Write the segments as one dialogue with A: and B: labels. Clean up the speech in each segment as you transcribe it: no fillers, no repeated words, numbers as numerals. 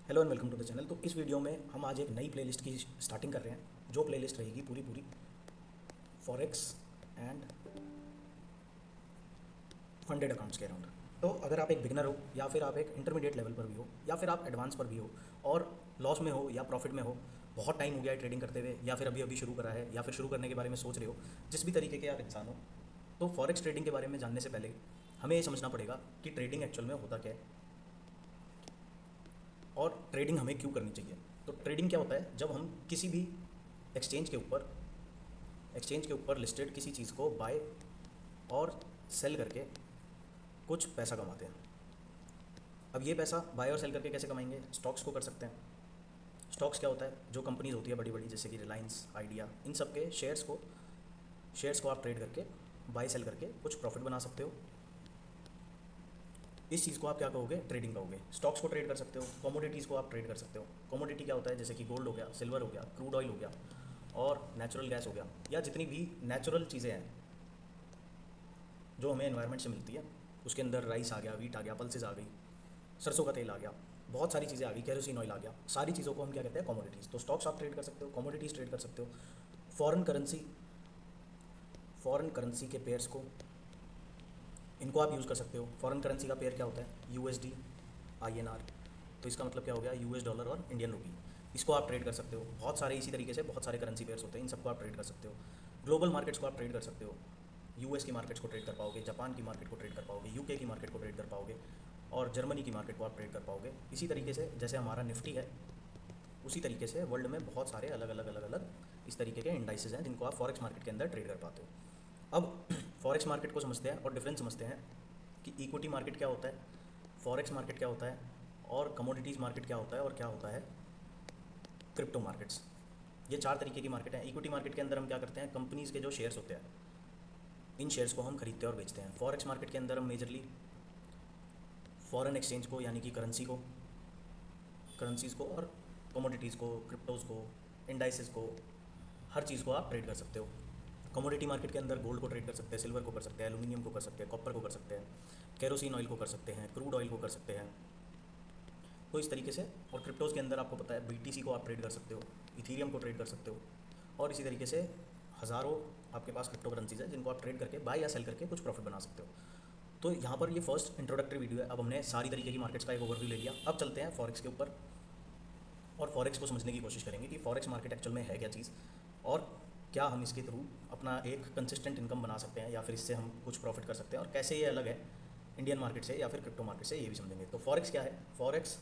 A: Hello and welcome to the channel. तो इस video में हम आज एक नई प्लेलिस्ट की स्टार्टिंग कर रहे हैं, जो प्लेलिस्ट रहेगी पूरी पूरी फॉरेक्स एंड फंडेड अकाउंट्स के अराउंड। तो अगर आप एक बिगनर हो या फिर आप एक इंटरमीडिएट लेवल पर भी हो या फिर आप एडवांस पर भी हो और लॉस में हो या प्रॉफिट में हो, बहुत टाइम हो गया है ट्रेडिंग करते हुए या फिर अभी अभी शुरू करा है या फिर शुरू करने के बारे में सोच रहे हो, जिस भी तरीके के आप इंसान हो, तो फॉरेक्स ट्रेडिंग के बारे में जानने से पहले हमें ये समझना पड़ेगा कि ट्रेडिंग एक्चुअल में होता क्या है और ट्रेडिंग हमें क्यों करनी चाहिए। तो ट्रेडिंग क्या होता है? जब हम किसी भी एक्सचेंज के ऊपर लिस्टेड किसी चीज़ को बाय और सेल करके कुछ पैसा कमाते हैं। अब ये पैसा बाय और सेल करके कैसे कमाएंगे? स्टॉक्स को कर सकते हैं। स्टॉक्स क्या होता है? जो कंपनीज होती है बड़ी बड़ी, जैसे कि रिलायंस, आइडिया, इन सब के शेयर्स को आप ट्रेड करके बाय सेल करके कुछ प्रॉफिट बना सकते हो। इस चीज़ को आप क्या कहोगे? ट्रेडिंग कहोगे। स्टॉक्स को ट्रेड कर सकते हो, कमोडिटीज़ को आप ट्रेड कर सकते हो। कमोडिटी क्या होता है? जैसे कि गोल्ड हो गया, सिल्वर हो गया, क्रूड ऑयल हो गया और नेचुरल गैस हो गया, या जितनी भी नेचुरल चीज़ें हैं जो हमें एनवायरनमेंट से मिलती है। उसके अंदर राइस आ गया, वीट आ गया, पल्सेस आ गई, सरसों का तेल आ गया, बहुत सारी चीज़ें आ गई, केरोसिन ऑयल आ गया। सारी चीज़ों को हम क्या कहते हैं? कमोडिटीज़। तो स्टॉक्स आप ट्रेड कर सकते हो, कमोडिटीज़ ट्रेड कर सकते हो। फॉरेन करेंसी के पेयर्स को, इनको आप यूज़ कर सकते हो। फॉरेन करेंसी का पेयर क्या होता है? USD, INR. तो इसका मतलब क्या हो गया? यूएस डॉलर और इंडियन रुपी। इसको आप ट्रेड कर सकते हो। बहुत सारे इसी तरीके से बहुत सारे करेंसी पेयर्स होते हैं, इन सबको आप ट्रेड कर सकते हो। ग्लोबल मार्केट्स को आप ट्रेड कर सकते हो। यूएस की मार्केट्स को ट्रेड कर पाओगे, जापान की मार्केट को ट्रेड कर पाओगे, यूके की मार्केट को ट्रेड कर पाओगे और जर्मनी की मार्केट को आप ट्रेड कर पाओगे। इसी तरीके से जैसे हमारा निफ्टी है, उसी तरीके से वर्ल्ड में बहुत सारे अलग अलग अलग अलग इस तरीके के इंडाइसेस हैं जिनको आप फॉरेक्स मार्केट के अंदर ट्रेड कर पाते हो। अब फॉरेक्स मार्केट को समझते हैं और डिफरेंस समझते हैं कि इक्विटी मार्केट क्या होता है, फॉरेक्स मार्केट क्या होता है और कमोडिटीज़ मार्केट क्या होता है और क्या होता है क्रिप्टो मार्केट्स। ये चार तरीके की मार्केट हैं। इक्विटी मार्केट के अंदर हम क्या करते हैं? कंपनीज़ के जो शेयर्स होते हैं, इन शेयर्स को हम खरीदते हैं और बेचते हैं। फॉरेक्स मार्केट के अंदर हम मेजरली फॉरेन एक्सचेंज को, यानी कि करेंसीज़ को और कमोडिटीज़ को, क्रिप्टोज़ को, इंडाइसेस को, हर चीज़ को आप ट्रेड कर सकते हो। कमोडिटी मार्केट के अंदर गोल्ड को ट्रेड कर सकते हैं, सिल्वर को कर सकते हैं, एल्यूमिनियम को कर सकते हैं, कॉपर को कर सकते हैं, केरोसिन ऑयल को कर सकते हैं, क्रूड ऑयल को कर सकते हैं। तो इस तरीके से। और क्रिप्टोज़ के अंदर आपको पता है बीटीसी को आप ट्रेड कर सकते हो, इथीरियम को ट्रेड कर सकते हो और इसी तरीके से हज़ारों आपके पास क्रिप्टो करेंसीज है जिनको आप ट्रेड करके बाय या सेल करके कुछ प्रॉफिट बना सकते हो। तो यहाँ पर ये फर्स्ट इंट्रोडक्टरी वीडियो है। अब हमने सारी तरीके की मार्केट्स का एक ओवरव्यू ले लिया। अब चलते हैं फॉरेक्स के ऊपर और फॉरेक्स को समझने की कोशिश करेंगे कि फॉरेक्स मार्केट एक्चुअल में है क्या चीज़ और क्या हम इसके थ्रू अपना एक कंसिस्टेंट इनकम बना सकते हैं या फिर इससे हम कुछ प्रॉफिट कर सकते हैं और कैसे ये अलग है इंडियन मार्केट से या फिर क्रिप्टो मार्केट से, ये भी समझेंगे। तो फॉरेक्स क्या है? फॉरेक्स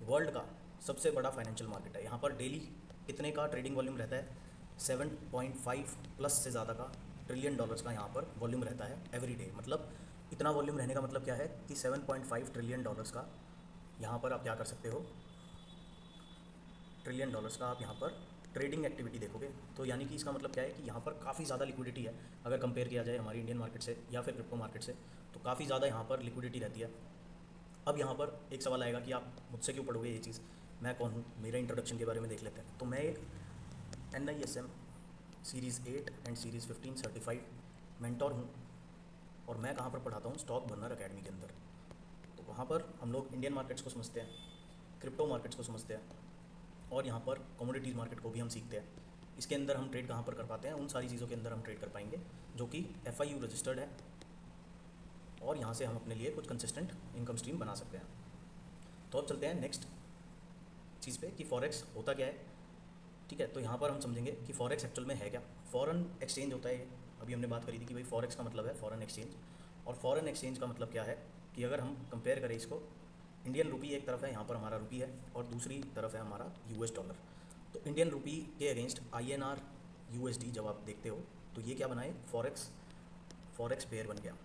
A: वर्ल्ड का सबसे बड़ा फाइनेंशियल मार्केट है। यहाँ पर डेली कितने का ट्रेडिंग वॉल्यूम रहता है? 7.5 प्लस से ज़्यादा का ट्रिलियन डॉलर्स का यहाँ पर वॉल्यूम रहता है एवरी डे। मतलब इतना वॉल्यूम रहने का मतलब क्या है कि 7.5 ट्रिलियन डॉलर्स का यहाँ पर आप क्या कर सकते हो? ट्रिलियन डॉलर्स का आप यहाँ पर ट्रेडिंग एक्टिविटी देखोगे। तो यानी कि इसका मतलब क्या है कि यहाँ पर काफ़ी ज़्यादा लिक्विडिटी है। अगर कंपेयर किया जाए हमारी इंडियन मार्केट से या फिर क्रिप्टो मार्केट से, तो काफ़ी ज़्यादा यहाँ पर लिक्विडिटी रहती है। अब यहाँ पर एक सवाल आएगा कि आप मुझसे क्यों पढ़ोगे ये चीज़, मैं कौन हूँ? मेरे इंट्रोडक्शन के बारे में देख लेते हैं। तो मैं एक NISM series 8 and series 15 certified mentor हूँ और मैं कहाँ पर पढ़ाता हूँ? स्टॉक बर्नर अकेडमी के अंदर। तो वहाँ पर हम लोग इंडियन मार्केट्स को समझते हैं, क्रिप्टो मार्केट्स को समझते हैं और यहाँ पर कमोडिटीज़ मार्केट को भी हम सीखते हैं। इसके अंदर हम ट्रेड कहाँ पर कर पाते हैं? उन सारी चीज़ों के अंदर हम ट्रेड कर पाएंगे जो कि FIU रजिस्टर्ड है और यहाँ से हम अपने लिए कुछ कंसिस्टेंट इनकम स्ट्रीम बना सकते हैं। तो अब चलते हैं नेक्स्ट चीज़ पे कि फॉरेक्स होता क्या है। ठीक है, तो यहाँ पर हम समझेंगे कि फॉरेक्स एक्चुअल में है क्या। फॉरेन एक्सचेंज होता है, अभी हमने बात करी थी कि भाई फॉरेक्स का मतलब है फॉरेन एक्सचेंज। और फॉरेन एक्सचेंज का मतलब क्या है कि अगर हम कंपेयर करें इसको, इंडियन रुपी एक तरफ है, यहाँ पर हमारा रुपी है और दूसरी तरफ है हमारा US डॉलर। तो इंडियन रुपी के अगेंस्ट INR USD जब आप देखते हो तो ये क्या बनाए? फॉरेक्स पेयर बन गया।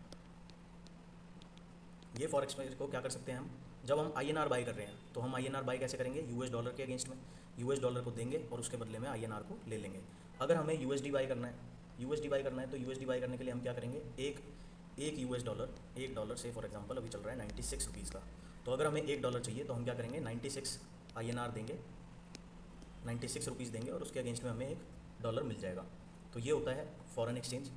A: ये फॉरेक्स पेयर को क्या कर सकते हैं हम? जब हम INR बाई कर रहे हैं तो हम INR बाई कैसे करेंगे? US डॉलर के अगेंस्ट में। US डॉलर को देंगे और उसके बदले में INR को ले लेंगे। अगर हमें USD बाई करना है, तो USD बाई करने के लिए हम क्या करेंगे? एक US डॉलर, एक डॉलर से फॉर एग्जांपल अभी चल रहा है 96 रुपीज़ का। तो अगर हमें $1 चाहिए तो हम क्या करेंगे? 96 INR देंगे, 96 रुपीज़ देंगे और उसके अगेंस्ट में हमें $1 मिल जाएगा। तो ये होता है फॉरेन एक्सचेंज।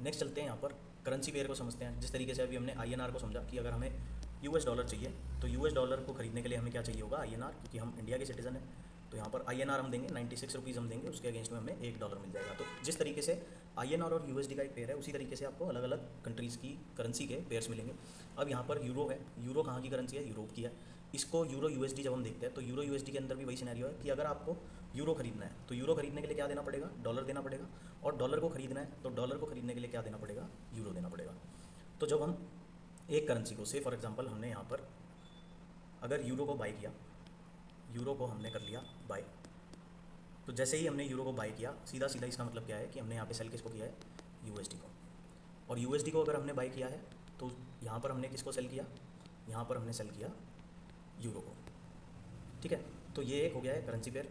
A: नेक्स्ट चलते हैं यहाँ पर करेंसी पेयर को समझते हैं। जिस तरीके से अभी हमने INR को समझा कि अगर हमें US डॉलर चाहिए तो यूएस डॉलर को खरीदने के लिए हमें क्या चाहिए होगा, आईएनआर, क्योंकि हम इंडिया के सिटीजन हैं। तो यहाँ पर आईएनआर हम देंगे 96 रुपीज़ हम देंगे, उसके अगेंस्ट में हमें $1 मिल जाएगा। तो जिस तरीके से आईएनआर और यूएसडी का एक पेयर है, उसी तरीके से आपको अलग अलग कंट्रीज़ की करेंसी के पेयर्स मिलेंगे। अब यहाँ पर यूरो है, यूरो कहाँ की करेंसी है, यूरोप की है। इसको यूरो यूएसडी जब हम देखते हैं तो यूरो यूएसडी के अंदर भी वही सिनेरियो है कि अगर आपको यूरो खरीदना है तो यूरो खरीदने के लिए क्या देना पड़ेगा, डॉलर देना पड़ेगा, और डॉलर को खरीदना है तो डॉलर को खरीदने के लिए क्या देना पड़ेगा, यूरो देना पड़ेगा। तो जब हम एक करेंसी को, से फॉर एग्जांपल हमने यहाँ पर अगर यूरो को बाय किया, यूरो को हमने कर लिया बाय, तो जैसे ही हमने यूरो को बाय किया, सीधा सीधा इसका मतलब क्या है कि हमने यहाँ पे सेल किसको किया है, यूएसडी को। और यूएसडी को अगर हमने बाय किया है तो यहाँ पर हमने किसको सेल किया, यहाँ पर हमने सेल किया यूरो को। ठीक है, तो ये एक हो गया है करेंसी पेयर।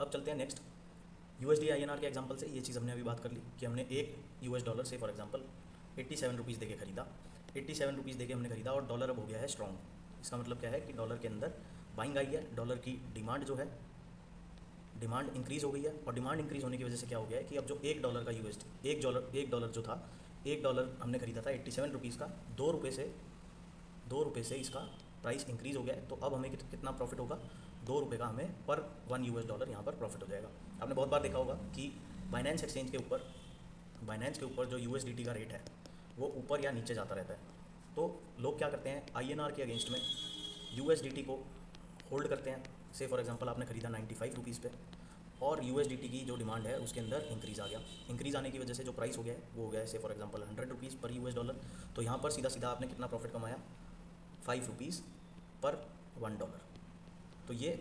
A: अब चलते हैं नेक्स्ट, यूएसडी आईएनआर के एग्जांपल से। ये चीज़ हमने अभी बात कर ली कि हमने एक यूएस डॉलर से फॉर एग्जांपल 87 रुपीज़ दे के खरीदा, 87 रुपीज़ दे के हमने खरीदा, और डॉलर अब हो गया है स्ट्रॉन्ग। इसका मतलब क्या है कि डॉलर के अंदर बाइंग आई है, डॉलर की डिमांड जो है, डिमांड इंक्रीज़ हो गई है। और डिमांड इंक्रीज़ होने की वजह से क्या हो गया है कि अब जो $1 का यूएसडी, एक डॉलर जो था, $1 हमने खरीदा था 87 रुपीज़ का, $2 से इसका प्राइस इंक्रीज़ हो गया है। तो अब हमें कितना प्रॉफिट होगा, $2 का हमें पर $1 यहाँ पर प्रॉफिट हो जाएगा। आपने बहुत बार देखा होगा कि बाइनेंस एक्सचेंज के ऊपर, बाइनेंस के ऊपर जो यूएसडीटी का रेट है वो ऊपर या नीचे जाता रहता है। तो लोग क्या करते हैं, आईएनआर के अगेंस्ट में यूएसडीटी को होल्ड करते हैं। से फॉर एग्जांपल आपने खरीदा 95 रुपीज़ पे, और यूएसडीटी की जो डिमांड है उसके अंदर इंक्रीज़ आ गया। इंक्रीज़ आने की वजह से जो प्राइस हो गया है वो हो गया है से फॉर एग्जांपल 100 रुपीज़ पर यूएस डॉलर। तो यहाँ पर सीधा सीधा आपने कितना प्रॉफिट कमाया, 5 रुपीज़ पर $1। तो ये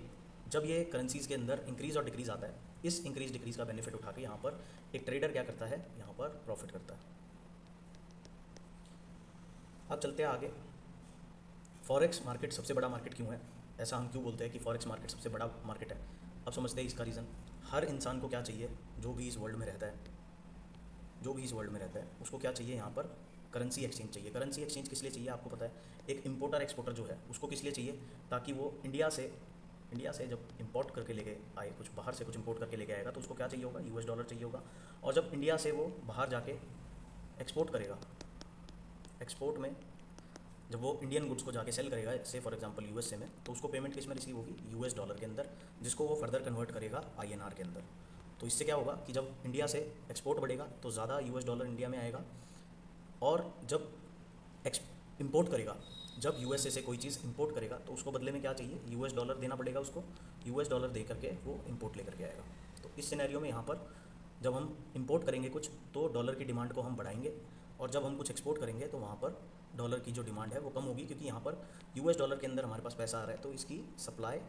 A: जब ये करेंसीज़ के अंदर इंक्रीज़ और डिक्रीज़ आता है, इस इंक्रीज़ डिक्रीज़ का बेनिफिट उठा के यहाँ पर एक ट्रेडर क्या करता है, यहाँ पर प्रॉफिट करता है। अब चलते हैं आगे, फॉरेक्स मार्केट सबसे बड़ा मार्केट क्यों है, ऐसा हम क्यों बोलते हैं कि फॉरेक्स मार्केट सबसे बड़ा मार्केट है। अब समझते हैं इसका रीज़न। हर इंसान को क्या चाहिए, जो भी इस वर्ल्ड में रहता है, उसको क्या चाहिए, यहाँ पर करेंसी एक्सचेंज चाहिए। करेंसी एक्सचेंज किस लिए चाहिए आपको पता है, एक इंपोर्टर एक्सपोर्टर जो है उसको किस लिए चाहिए, ताकि वो इंडिया से जब इंपोर्ट करके लेके आए, कुछ बाहर से कुछ इंपोर्ट करके लेके आएगा तो उसको क्या चाहिए होगा, यूएस डॉलर चाहिए होगा। और जब इंडिया से वो बाहर जाके एक्सपोर्ट करेगा, एक्सपोर्ट में जब वो इंडियन गुड्स को जाके सेल करेगा, से फॉर एग्जांपल यूएसए में, तो उसको पेमेंट किस में रिसीव होगी, यूएस डॉलर के अंदर, जिसको वो फर्दर कन्वर्ट करेगा आईएनआर के अंदर। तो इससे क्या होगा कि जब इंडिया से एक्सपोर्ट बढ़ेगा तो ज़्यादा यूएस डॉलर इंडिया में आएगा, और जब इंपोर्ट करेगा, जब यूएसए से कोई चीज़ इंपोर्ट करेगा तो उसको बदले में क्या चाहिए, यूएस डॉलर देना पड़ेगा उसको, यूएस डॉलर दे करके वो इंपोर्ट लेकर के आएगा। तो इस सिनेरियो में यहाँ पर जब हम इंपोर्ट करेंगे कुछ तो डॉलर की डिमांड को हम बढ़ाएंगे, और जब हम कुछ एक्सपोर्ट करेंगे तो वहाँ पर डॉलर की जो डिमांड है वो कम होगी, क्योंकि यहाँ पर यूएस डॉलर के अंदर हमारे पास पैसा आ रहा है तो इसकी सप्लाई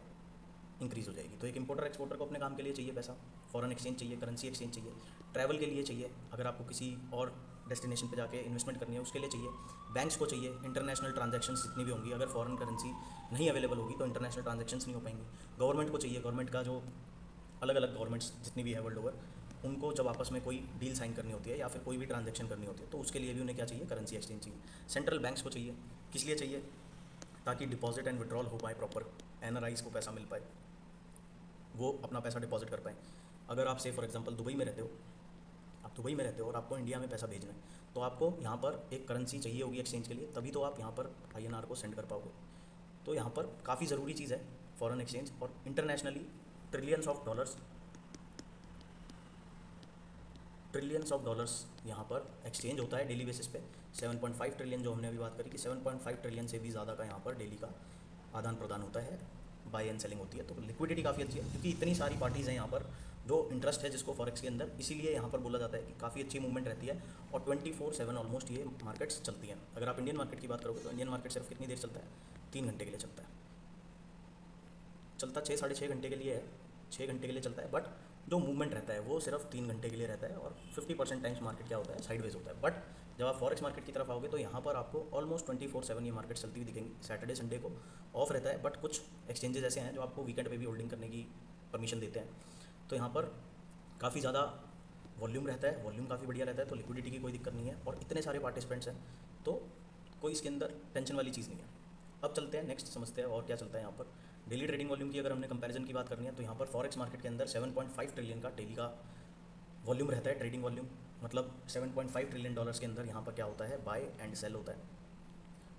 A: इंक्रीज़ हो जाएगी। तो एक इंपोर्टर एक्सपोर्टर को अपने काम के लिए चाहिए पैसा, फॉरेन एक्सचेंज चाहिए, करेंसी एक्सचेंज चाहिए, ट्रैवल के लिए चाहिए, अगर आपको किसी और डेस्टिनेशन पे जाके इन्वेस्टमेंट करनी है उसके लिए चाहिए, बैंक्स को चाहिए, इंटरनेशनल ट्रांजैक्शंस जितनी भी होंगी, अगर फॉरेन करेंसी नहीं अवेलेबल होगी तो इंटरनेशनल ट्रांजैक्शंस नहीं हो पाएंगी। गवर्नमेंट को चाहिए, गवर्नमेंट का जो अलग अलग गवर्नमेंट्स जितनी भी है वर्ल्ड ओवर, उनको जब आपस में कोई डील साइन करनी होती है या फिर कोई भी ट्रांजैक्शन करनी होती है तो उसके लिए भी उन्हें क्या चाहिए, करेंसी एक्सचेंज चाहिए। सेंट्रल बैंक्स को चाहिए, किस लिए चाहिए, ताकि डिपॉजिट एंड विड्रॉल हो पाए प्रॉपर, एनआरआईज को पैसा मिल पाए, वो अपना पैसा डिपॉजिट कर पाएँ। अगर आप से फॉर एग्जांपल दुबई में रहते हो, आप दुबई में रहते हो और आपको इंडिया में पैसा भेजना है तो आपको यहाँ पर एक करेंसी चाहिए होगी एक्सचेंज के लिए, तभी तो आप यहाँ पर आईएनआर को सेंड कर पाओगे। तो यहाँ पर काफ़ी ज़रूरी चीज़ है फॉरेन एक्सचेंज, और इंटरनेशनली ट्रिलियंस ऑफ डॉलर्स यहाँ पर एक्सचेंज होता है डेली बेसिस पे। 7.5 ट्रिलियन जो हमने अभी बात करी कि 7.5 ट्रिलियन से भी ज़्यादा का यहाँ पर डेली का आदान प्रदान होता है, बाय एंड सेलिंग होती है। तो लिक्विडिटी काफ़ी अच्छी है, क्योंकि इतनी सारी पार्टीज़ हैं यहाँ पर जो इंटरेस्ट है जिसको फॉरेक्स के अंदर, इसीलिए यहाँ पर बोला जाता है कि काफ़ी अच्छी मूवमेंट रहती है, और 24/7 ऑलमोस्ट ये मार्केट्स चलती हैं। अगर आप इंडियन मार्केट की बात करोगे तो इंडियन मार्केट सिर्फ कितनी देर चलता है, 3 घंटे के लिए चलता है, 6 साढ़े 6 घंटे के लिए है, 6 घंटे के लिए चलता है, बट जो मूवमेंट रहता है वो सिर्फ 3 घंटे के लिए रहता है, और 50% टाइम्स मार्केट क्या होता है, साइडवेज होता है। बट जब आप फॉरेक्स मार्केट की तरफ आओगे तो यहाँ पर आपको ऑलमोस्ट 24/7 ये मार्केट चलती हुई दिखेंगी। सैटरडे संडे को ऑफ रहता है, बट कुछ एक्सचेंजेस ऐसे हैं जो आपको वीकेंड पे भी होल्डिंग करने की परमिशन देते हैं। तो यहाँ पर काफ़ी ज़्यादा वॉल्यूम रहता है, वॉल्यूम काफ़ी बढ़िया रहता है, तो लिक्विडिटी की कोई दिक्कत नहीं है, और इतने सारे पार्टिसिपेंट्स हैं तो कोई इसके अंदर टेंशन वाली चीज़ नहीं है। अब चलते हैं नेक्स्ट, समझते हैं और क्या चलता है यहाँ पर। डेली ट्रेडिंग वॉल्यूम की अगर हमने कंपैरिजन की बात करनी है तो यहाँ पर फॉरेक्स मार्केट के अंदर 7.5 ट्रिलियन का डेली का वॉल्यूम रहता है, ट्रेडिंग वॉल्यूम। मतलब $7.5 ट्रिलियन के अंदर यहाँ पर क्या होता है, बाय एंड सेल होता है।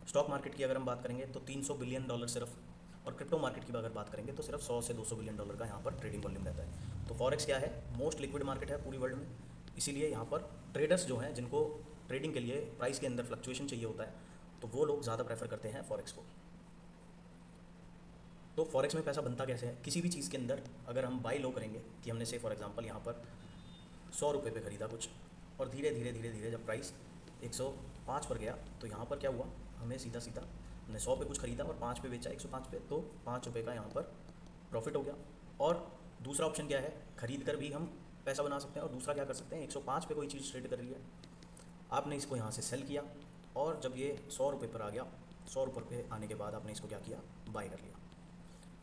A: स्टॉक मार्केट की अगर हम बात करेंगे तो $300 बिलियन सिर्फ, और क्रिप्टो मार्केट की अगर बात करेंगे तो सिर्फ 100 से $200 बिलियन का यहाँ पर ट्रेडिंग वॉल्यूम रहता है। तो फॉरेक्स क्या है, मोस्ट लिक्विड मार्केट है पूरी वर्ल्ड में, इसीलिए यहाँ पर ट्रेडर्स जो हैं जिनको ट्रेडिंग के लिए प्राइस के अंदर फ्लक्चुएशन चाहिए होता है, तो वो लोग ज़्यादा प्रेफर करते हैं फॉरेक्स को। तो फॉरेक्स में पैसा बनता कैसे है, किसी भी चीज़ के अंदर अगर हम बाई लो करेंगे कि हमने से फॉर एग्जांपल यहाँ पर 100 रुपये पे ख़रीदा कुछ, और धीरे धीरे धीरे धीरे जब प्राइस 105 पर गया, तो यहाँ पर क्या हुआ, हमें सीधा सीधा हमने 100 पे कुछ ख़रीदा और 5 पे बेचा 105 पे, तो 5 रुपये का यहाँ पर प्रॉफिट हो गया। और दूसरा ऑप्शन क्या है, ख़रीद कर भी हम पैसा बना सकते हैं, और दूसरा क्या कर सकते हैं, 105 पे कोई चीज़ ट्रेड कर रही है, आपने इसको यहाँ से सेल किया, और जब ये 100 रुपये पर आ गया, 100 रुपये पे आने के बाद आपने इसको क्या किया, बाय कर लिया,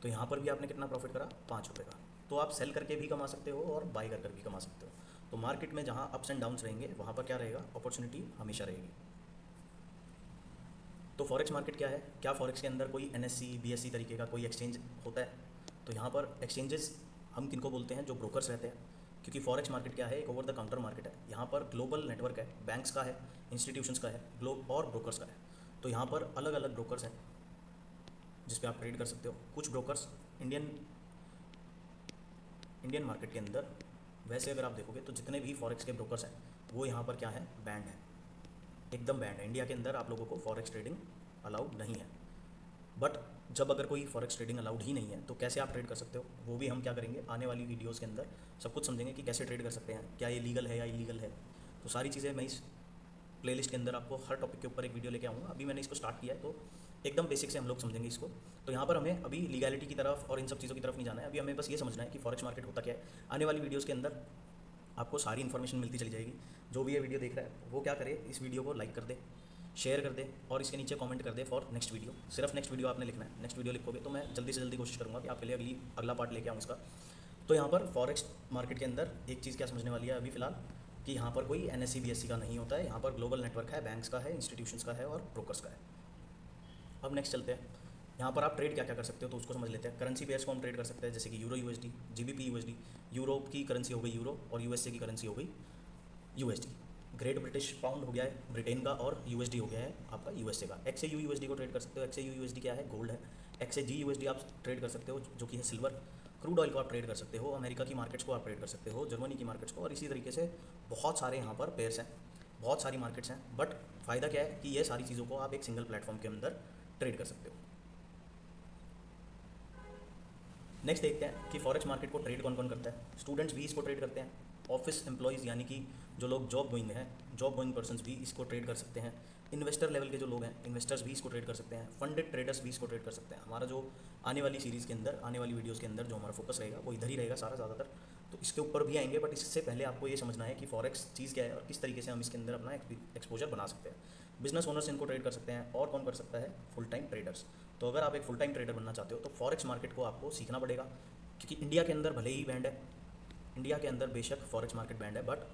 A: तो यहाँ पर भी आपने कितना प्रॉफिट करा, 5 रुपये का। तो आप सेल करके भी कमा सकते हो और बाय कर भी कमा सकते हो। तो मार्केट में जहाँ अप्स एंड डाउन्स रहेंगे वहाँ पर क्या रहेगा, अपॉर्चुनिटी हमेशा रहेगी। तो फॉरेक्स मार्केट क्या है, क्या फॉरेक्स के अंदर कोई NSE BSE तरीके का कोई एक्सचेंज होता है? तो यहाँ पर एक्सचेंजेस हम किनको बोलते हैं, जो ब्रोकर्स रहते हैं, क्योंकि फॉरेक्स मार्केट क्या है, एक ओवर द काउंटर मार्केट है। यहाँ पर ग्लोबल नेटवर्क है, बैंक्स का है, इंस्टीट्यूशंस का है, और ब्रोकर्स का है। तो यहाँ पर अलग अलग ब्रोकर्स हैं जिस पे आप ट्रेड कर सकते हो। कुछ ब्रोकर्स इंडियन मार्केट के अंदर, वैसे अगर आप देखोगे तो जितने भी फॉरेक्स के ब्रोकर्स हैं वो यहाँ पर क्या है, बैंड है, एकदम बैंड है। इंडिया के अंदर आप लोगों को फॉरेक्स ट्रेडिंग अलाउड नहीं है। बट जब अगर कोई फॉरेक्स ट्रेडिंग अलाउड ही नहीं है तो कैसे आप ट्रेड कर सकते हो, वो भी हम क्या करेंगे, आने वाली वीडियोज़ के अंदर सब कुछ समझेंगे कि कैसे ट्रेड कर सकते हैं, क्या ये लीगल है या इलीगल है। तो सारी चीज़ें मैं इस प्लेलिस्ट के अंदर आपको हर टॉपिक के ऊपर एक वीडियो लेके आऊँगा। अभी मैंने इसको स्टार्ट किया है, तो एकदम बेसिक से हम लोग समझेंगे इसको। तो यहाँ पर हमें अभी लीगैलिटी की तरफ और इन सब चीज़ों की तरफ नहीं जाना है, अभी हमें बस ये समझना है कि फॉरेक्स मार्केट होता क्या है। आने वाली वीडियोज़ के अंदर आपको सारी इन्फॉर्मेशन मिलती चली जाएगी। जो भी ये वीडियो देख रहा है वो क्या करे, इस वीडियो को लाइक कर दे, शेयर कर दे, और इसके नीचे कमेंट कर दे फॉर नेक्स्ट वीडियो। सिर्फ नेक्स्ट वीडियो आपने लिखना है, नेक्स्ट वीडियो लिखोगे तो मैं जल्दी से जल्दी कोशिश करूँगा कि आपके लिए अगला पार्ट लेके आऊँ इसका। तो यहाँ पर फॉरेक्स मार्केट के अंदर एक चीज़ क्या समझने वाली है अभी फ़िलहाल, कि यहाँ पर कोई NSE BSE का नहीं होता है, यहाँ पर ग्लोबल नेटवर्क है, बैंक्स का है, इंस्टीट्यूशंस का है, और ब्रोकर्स का है। अब नेक्स्ट चलते हैं, यहाँ पर आप ट्रेड क्या क्या कर सकते हो तो उसको समझ लेते हैं। करेंसी पेयर्स को हम ट्रेड कर सकते हैं, जैसे कि euro USD, GBP USD, Europe की करेंसी हो गई यूरो, और USA की करेंसी हो गई USD। ग्रेट ब्रिटिश पाउंड हो गया है ब्रिटेन का, और USD हो गया है आपका USA का। XAU USD को ट्रेड कर सकते हो। XAU USD क्या है, गोल्ड है। XAG USD आप ट्रेड कर सकते हो, जो कि है सिल्वर। क्रूड ऑयल को आप ट्रेड कर सकते हो, अमेरिका की मार्केट्स को आप ट्रेड कर सकते हो, जर्मनी की मार्केट्स को, और इसी तरीके से बहुत सारे यहाँ पर पेयर्स हैं, बहुत सारी मार्केट्स हैं। बट फ़ायदा क्या है कि ये सारी चीज़ों को आप एक सिंगल प्लेटफॉर्म के अंदर ट्रेड कर सकते हो। नेक्स्ट देखते हैं कि फॉरेक्स मार्केट को ट्रेड कौन कौन करता है। स्टूडेंट्स भी इसको ट्रेड करते हैं, ऑफिस एम्प्लॉयज़ यानी कि जो लोग जॉब गोइंग हैं, जॉब गोइंग पर्सन्स भी इसको ट्रेड कर सकते हैं। इन्वेस्टर लेवल के जो लोग हैं, इन्वेस्टर्स भी इसको ट्रेड कर सकते हैं। फंडेड ट्रेडर्स भी इसको ट्रेड कर सकते हैं। हमारा जो आने वाली सीरीज़ के अंदर, आने वाली वीडियोज़ के अंदर जो हमारा फोकस रहेगा वो इधर ही रहेगा सारा ज़्यादातर, तो इसके ऊपर भी आएंगे। बट इससे पहले आपको ये समझना है कि फॉरेक्स चीज़ क्या है और किस तरीके से हम इसके अंदर अपना एक्सपोजर बना सकते हैं। बिजनेस ओनर्स इनको ट्रेड कर सकते हैं, और कौन कर सकता है, फुल टाइम ट्रेडर्स। तो अगर आप एक फुल टाइम ट्रेडर बनना चाहते हो तो फॉरेक्स मार्केट को आपको सीखना पड़ेगा, क्योंकि इंडिया के अंदर भले ही बैंड है, इंडिया के अंदर बेशक फॉरेक्स मार्केट बैंड है, बट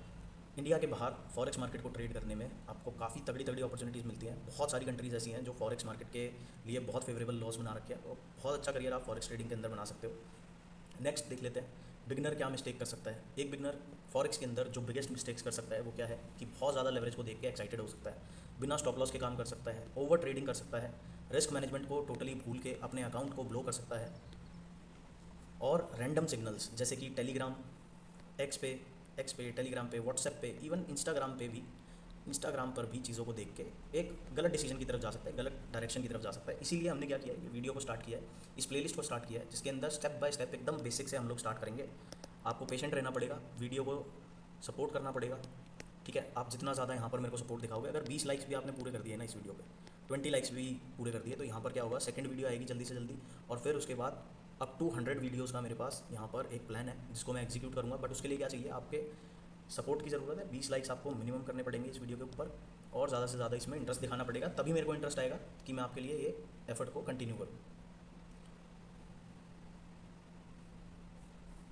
A: इंडिया के बाहर फॉरेक्स मार्केट को ट्रेड करने में आपको काफ़ी तगड़ी तगड़ी अपॉर्चुनिटीज़ मिलती हैं। बहुत सारी कंट्रीज़ ऐसी हैं जो फॉरेक्स मार्केट के लिए बहुत फेवरेबल लॉज बना रखे हैं, और बहुत अच्छा करियर आप फॉरेक्स ट्रेडिंग के अंदर बना सकते हो। नेक्स्ट देख लेते हैं, बिगनर क्या मिस्टेक कर सकता है। एक बिगनर फॉरेक्स के अंदर जो बिगेस्ट मिस्टेक्स कर सकता है वो क्या है कि बहुत ज़्यादा लेवरेज को देख के एक्साइटेड हो सकता है, बिना स्टॉप लॉस के काम कर सकता है, ओवर ट्रेडिंग कर सकता है, रिस्क मैनेजमेंट को टोटली भूल के अपने अकाउंट को ब्लो कर सकता है, और रैंडम सिग्नल्स जैसे कि टेलीग्राम, एक्स पे, टेलीग्राम पे, व्हाट्सएप पे, इवन इंस्टाग्राम पर भी चीज़ों को देख के एक गलत डिसीजन की तरफ जा सकता है, गलत डायरेक्शन की तरफ जा सकता है। इसीलिए हमने क्या किया है, ये वीडियो को स्टार्ट किया है, इस प्लेलिस्ट को स्टार्ट किया है, जिसके अंदर स्टेप बाय स्टेप एकदम बेसिक से हम लोग स्टार्ट करेंगे। आपको पेशेंट रहना पड़ेगा, वीडियो को सपोर्ट करना पड़ेगा, ठीक है। आप जितना ज़्यादा यहाँ पर मेरे को सपोर्ट दिखाओगे, अगर 20 लाइक्स भी आपने पूरे कर दिए ना इस वीडियो पे, 20 लाइक्स भी पूरे कर दिए, तो यहाँ पर क्या होगा, सेकंड वीडियो आएगी जल्दी से जल्दी, और फिर उसके बाद अप टू 100 वीडियोज़ का मेरे पास यहाँ पर एक प्लान है जिसको मैं एग्जीक्यूट करूँगा। बट उसके लिए क्या चाहिए, आपके सपोर्ट की ज़रूरत है। 20 लाइक्स आपको मिनिमम करने पड़ेंगे इस वीडियो के ऊपर, और ज़्यादा से ज़्यादा इसमें इंटरेस्ट दिखाना पड़ेगा, तभी मेरे को इंटरेस्ट आएगा कि मैं आपके लिए ये एफर्ट को कंटिन्यू करूँ।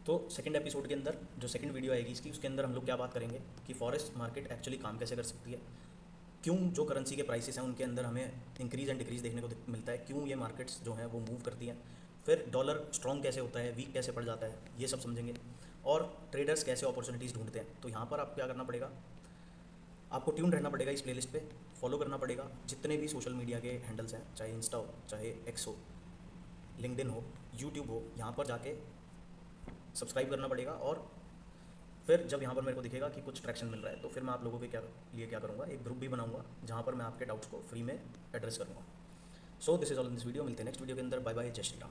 A: तो सेकंड एपिसोड के अंदर जो सेकंड वीडियो आएगी इसकी, उसके अंदर हम लोग क्या बात करेंगे कि फॉरेक्स मार्केट एक्चुअली काम कैसे कर सकती है, क्यों जो करेंसी के प्राइसेस हैं उनके अंदर हमें इंक्रीज़ एंड डिक्रीज़ देखने को मिलता है, क्यों ये मार्केट्स जो हैं वो मूव करती हैं, फिर डॉलर स्ट्रॉन्ग कैसे होता है, वीक कैसे पड़ जाता है, ये सब समझेंगे, और ट्रेडर्स कैसे अपॉर्चुनिटीज़ ढूंढते हैं। तो यहाँ पर आपको क्या करना पड़ेगा, आपको ट्यून रहना पड़ेगा इस प्लेलिस्ट पे। फॉलो करना पड़ेगा जितने भी सोशल मीडिया के हैंडल्स हैं, चाहे इंस्टा हो, चाहे एक्स हो, लिंक्डइन हो, यूट्यूब हो, यहाँ पर जाके सब्सक्राइब करना पड़ेगा। और फिर जब यहाँ पर मेरे को दिखेगा कि कुछ ट्रैक्शन मिल रहा है तो फिर मैं आप लोगों के क्या करूँगा, एक ग्रुप भी बनाऊँगा जहाँ पर मैं आपके डाउट्स को फ्री में एड्रेस करूँगा। So this is all in this video. मिलते हैं नेक्स्ट वीडियो के अंदर। बाय बाय, जय श्री राम।